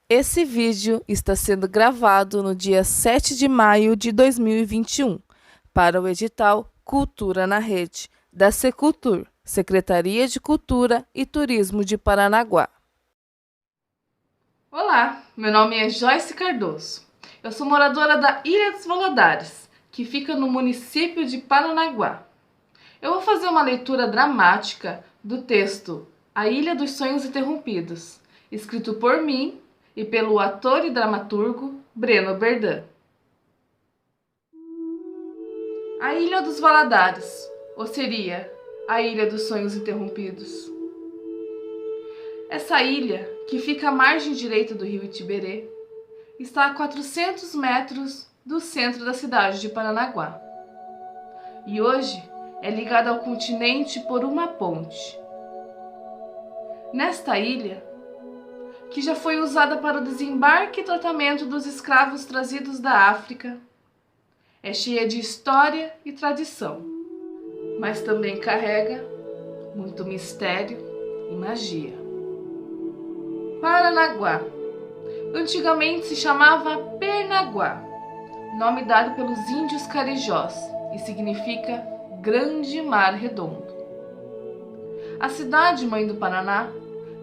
Esse vídeo está sendo gravado no dia 7 de maio de 2021 para o edital Cultura na Rede, da Secultur, Secretaria de Cultura e Turismo de Paranaguá. Olá, meu nome é Joyce Cardoso. Eu sou moradora da Ilha dos Valadares, que fica no município de Paranaguá. Eu vou fazer uma leitura dramática do texto A Ilha dos Sonhos Interrompidos, escrito por mim e pelo ator e dramaturgo Breno Berdan. A Ilha dos Valadares, ou seria a Ilha dos Sonhos Interrompidos. Essa ilha, que fica à margem direita do rio Itiberê, está a 400 metros do centro da cidade de Paranaguá. E hoje é ligada ao continente por uma ponte. Nesta ilha, que já foi usada para o desembarque e tratamento dos escravos trazidos da África, é cheia de história e tradição, mas também carrega muito mistério e magia. Paranaguá. Antigamente se chamava Pernaguá, nome dado pelos índios carijós, e significa Grande Mar Redondo. A cidade mãe do Paraná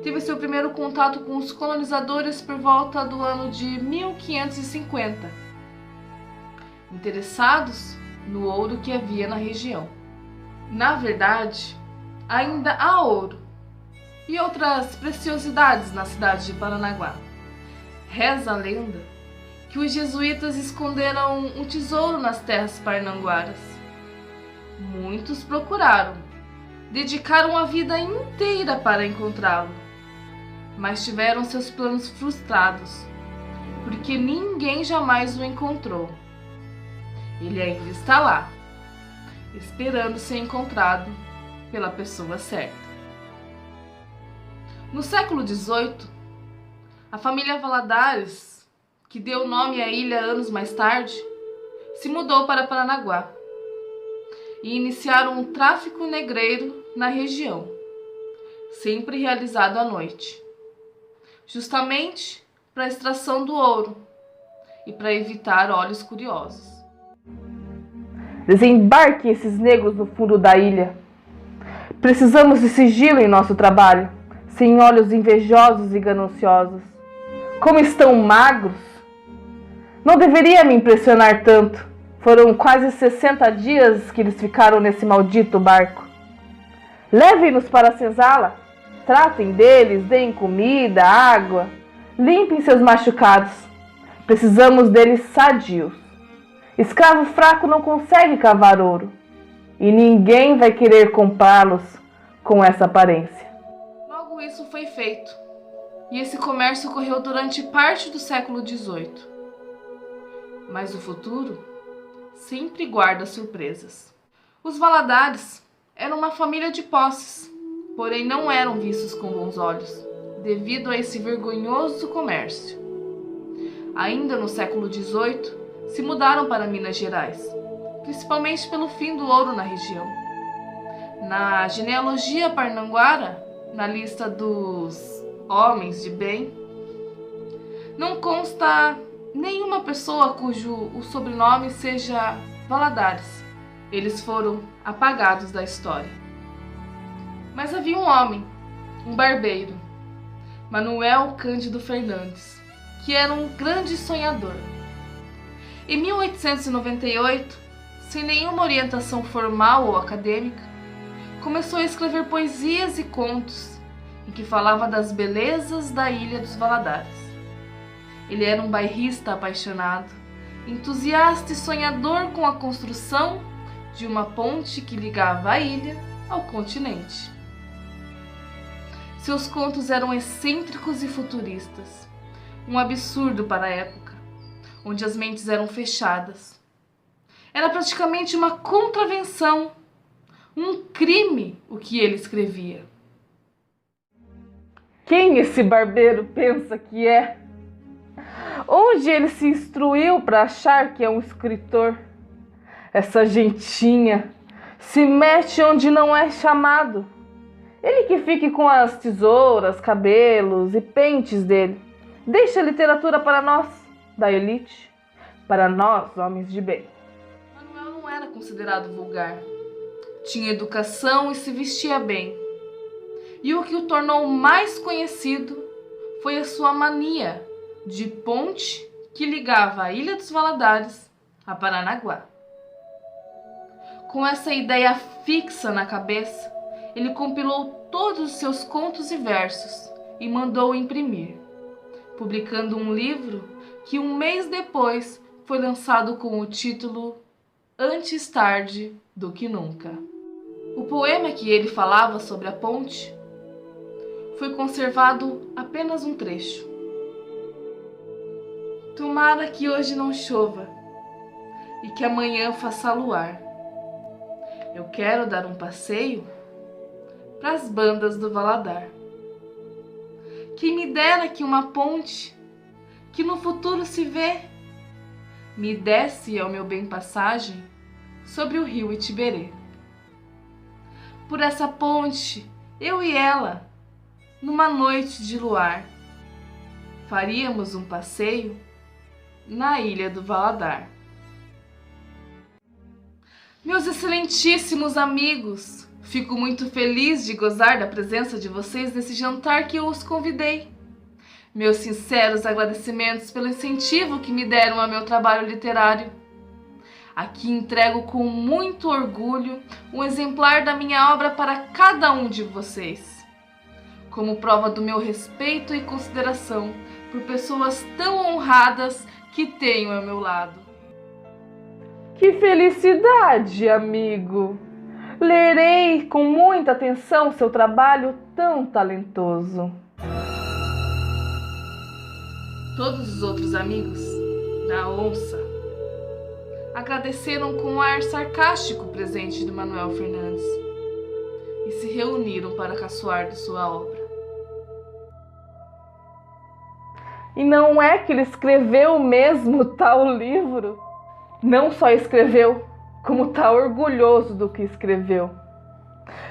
teve seu primeiro contato com os colonizadores por volta do ano de 1550, interessados no ouro que havia na região. Na verdade, ainda há ouro e outras preciosidades na cidade de Paranaguá. Reza a lenda que os jesuítas esconderam um tesouro nas terras parnanguaras. Muitos procuraram, dedicaram a vida inteira para encontrá-lo, mas tiveram seus planos frustrados, porque ninguém jamais o encontrou. Ele ainda está lá, esperando ser encontrado pela pessoa certa. No século XVIII, a família Valadares, que deu nome à ilha anos mais tarde, se mudou para Paranaguá e iniciaram um tráfico negreiro na região, sempre realizado à noite, justamente para a extração do ouro e para evitar olhos curiosos. Desembarquem esses negros no fundo da ilha. Precisamos de sigilo em nosso trabalho, sem olhos invejosos e gananciosos. Como estão magros! Não deveria me impressionar tanto. Foram quase 60 dias que eles ficaram nesse maldito barco. Levem-nos para a senzala. Tratem deles, deem comida, água. Limpem seus machucados. Precisamos deles sadios. Escravo fraco não consegue cavar ouro. E ninguém vai querer comprá-los com essa aparência. Logo isso foi feito. E esse comércio ocorreu durante parte do século XVIII. Mas o futuro sempre guarda surpresas. Os Valadares eram uma família de posses, porém não eram vistos com bons olhos, devido a esse vergonhoso comércio. Ainda no século XVIII, se mudaram para Minas Gerais, principalmente pelo fim do ouro na região. Na genealogia parnanguara, na lista dos homens de bem, não consta nenhuma pessoa cujo o sobrenome seja Valadares. Eles foram apagados da história. Mas havia um homem, um barbeiro, Manuel Cândido Fernandes, que era um grande sonhador. Em 1898, sem nenhuma orientação formal ou acadêmica, começou a escrever poesias e contos em que falava das belezas da Ilha dos Valadares. Ele era um bairrista apaixonado, entusiasta e sonhador com a construção de uma ponte que ligava a ilha ao continente. Seus contos eram excêntricos e futuristas, um absurdo para a época, onde as mentes eram fechadas. Era praticamente uma contravenção, um crime o que ele escrevia. Quem esse barbeiro pensa que é? Onde ele se instruiu para achar que é um escritor? Essa gentinha se mete onde não é chamado. Ele que fique com as tesouras, cabelos e pentes dele. Deixe a literatura para nós, da elite, para nós, homens de bem. Manuel não era considerado vulgar. Tinha educação e se vestia bem. E o que o tornou mais conhecido foi a sua mania de ponte que ligava a Ilha dos Valadares a Paranaguá. Com essa ideia fixa na cabeça, ele compilou todos os seus contos e versos e mandou imprimir, publicando um livro que um mês depois foi lançado com o título Antes Tarde do que Nunca. O poema que ele falava sobre a ponte foi conservado apenas um trecho. Tomara que hoje não chova e que amanhã faça luar. Eu quero dar um passeio para as bandas do Valadar. Quem me dera que uma ponte, que no futuro se vê, me desse ao meu bem passagem sobre o rio Itiberê. Por essa ponte, eu e ela, numa noite de luar, faríamos um passeio na Ilha do Valadar. Meus excelentíssimos amigos, fico muito feliz de gozar da presença de vocês nesse jantar que eu os convidei. Meus sinceros agradecimentos pelo incentivo que me deram ao meu trabalho literário. Aqui entrego com muito orgulho um exemplar da minha obra para cada um de vocês, como prova do meu respeito e consideração por pessoas tão honradas que tenho ao meu lado. Que felicidade, amigo! Lerei com muita atenção seu trabalho tão talentoso. Todos os outros amigos da onça agradeceram com um ar sarcástico o presente de Manuel Fernandes e se reuniram para caçoar de sua obra. E não é que ele escreveu mesmo tal livro? Não só escreveu, como está orgulhoso do que escreveu.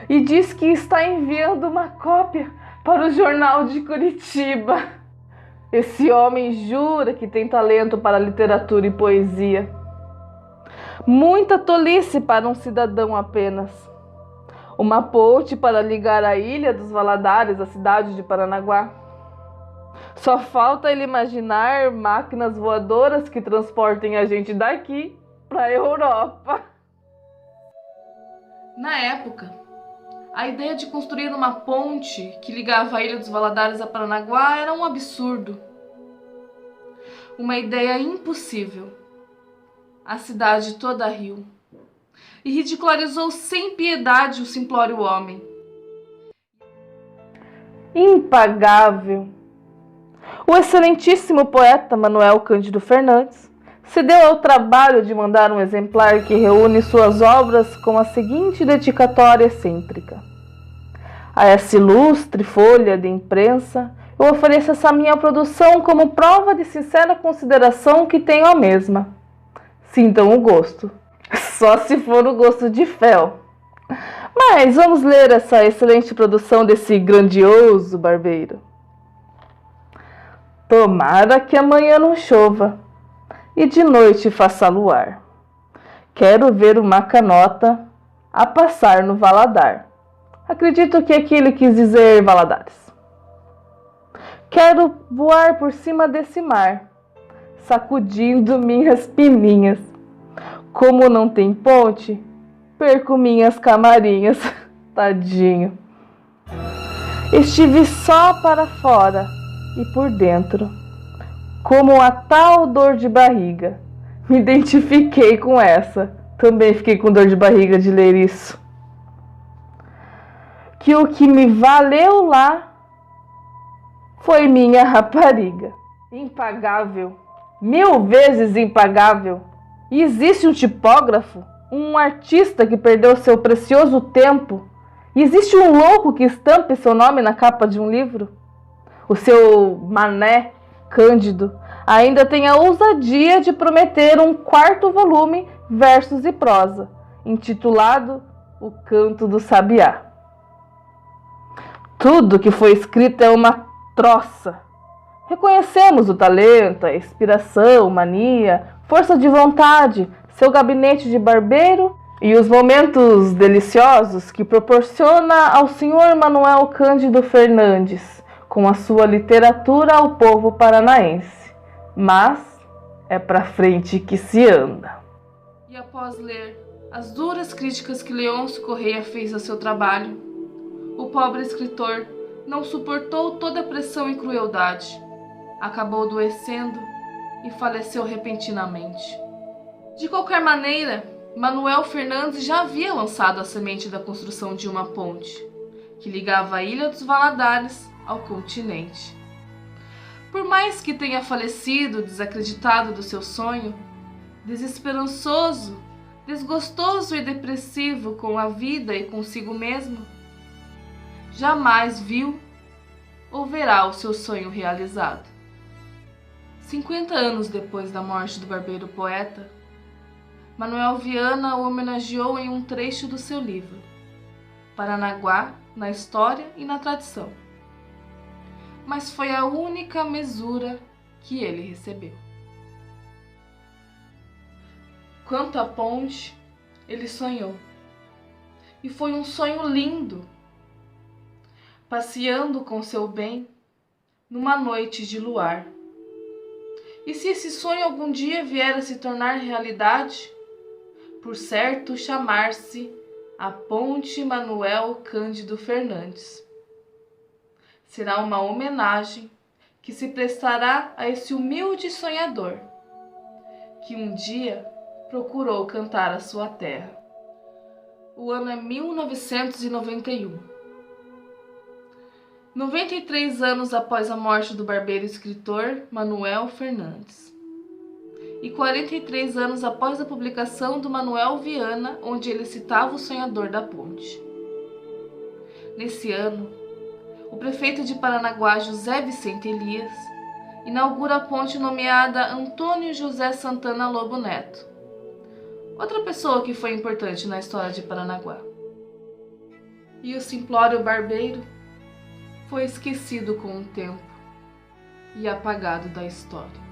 E diz que está enviando uma cópia para o jornal de Curitiba. Esse homem jura que tem talento para literatura e poesia. Muita tolice para um cidadão apenas. Uma ponte para ligar a Ilha dos Valadares à cidade de Paranaguá. Só falta ele imaginar máquinas voadoras que transportem a gente daqui para a Europa. Na época, a ideia de construir uma ponte que ligava a Ilha dos Valadares a Paranaguá era um absurdo. Uma ideia impossível. A cidade toda riu e ridicularizou sem piedade o simplório homem. Impagável. O excelentíssimo poeta Manuel Cândido Fernandes se deu ao trabalho de mandar um exemplar que reúne suas obras com a seguinte dedicatória excêntrica: a essa ilustre folha de imprensa, eu ofereço essa minha produção como prova de sincera consideração que tenho a mesma. Sintam o gosto, só se for o gosto de fel. Mas vamos ler essa excelente produção desse grandioso barbeiro. Tomara que amanhã não chova e de noite faça luar. Quero ver uma canota a passar no Valadar. Acredito que aqui ele quis dizer Valadares. Quero voar por cima desse mar, sacudindo minhas pininhas. Como não tem ponte, perco minhas camarinhas. Tadinho. Estive só para fora e por dentro, como a tal dor de barriga. Me identifiquei com essa. Também fiquei com dor de barriga de ler isso. Que o que me valeu lá foi minha rapariga. Impagável. 1000 vezes impagável. E existe um tipógrafo, um artista que perdeu seu precioso tempo. E existe um louco que estampe seu nome na capa de um livro. O seu Mané Cândido ainda tem a ousadia de prometer um 4º volume, versos e prosa, intitulado O Canto do Sabiá. Tudo que foi escrito é uma troça. Reconhecemos o talento, a inspiração, mania, força de vontade, seu gabinete de barbeiro e os momentos deliciosos que proporciona ao Sr. Manuel Cândido Fernandes com a sua literatura ao povo paranaense. Mas é pra frente que se anda. E após ler as duras críticas que Leôncio Correia fez ao seu trabalho, o pobre escritor não suportou toda a pressão e crueldade, acabou adoecendo e faleceu repentinamente. De qualquer maneira, Manuel Fernandes já havia lançado a semente da construção de uma ponte, que ligava a Ilha dos Valadares ao continente. Por mais que tenha falecido desacreditado do seu sonho, desesperançoso, desgostoso e depressivo com a vida e consigo mesmo, jamais viu ou verá o seu sonho realizado. 50 anos depois da morte do barbeiro poeta, Manuel Viana o homenageou em um trecho do seu livro, Paranaguá na História e na Tradição. Mas foi a única mesura que ele recebeu. Quanto à ponte, ele sonhou. E foi um sonho lindo. Passeando com seu bem numa noite de luar. E se esse sonho algum dia vier a se tornar realidade, por certo chamar-se a Ponte Manuel Cândido Fernandes. Será uma homenagem que se prestará a esse humilde sonhador, que um dia procurou cantar a sua terra. O ano é 1991. 93 anos após a morte do barbeiro escritor Manuel Fernandes. E 43 anos após a publicação do Manuel Viana, onde ele citava o sonhador da ponte. Nesse ano, o prefeito de Paranaguá, José Vicente Elias, inaugura a ponte nomeada Antônio José Santana Lobo Neto, outra pessoa que foi importante na história de Paranaguá. E o simplório barbeiro foi esquecido com o tempo e apagado da história.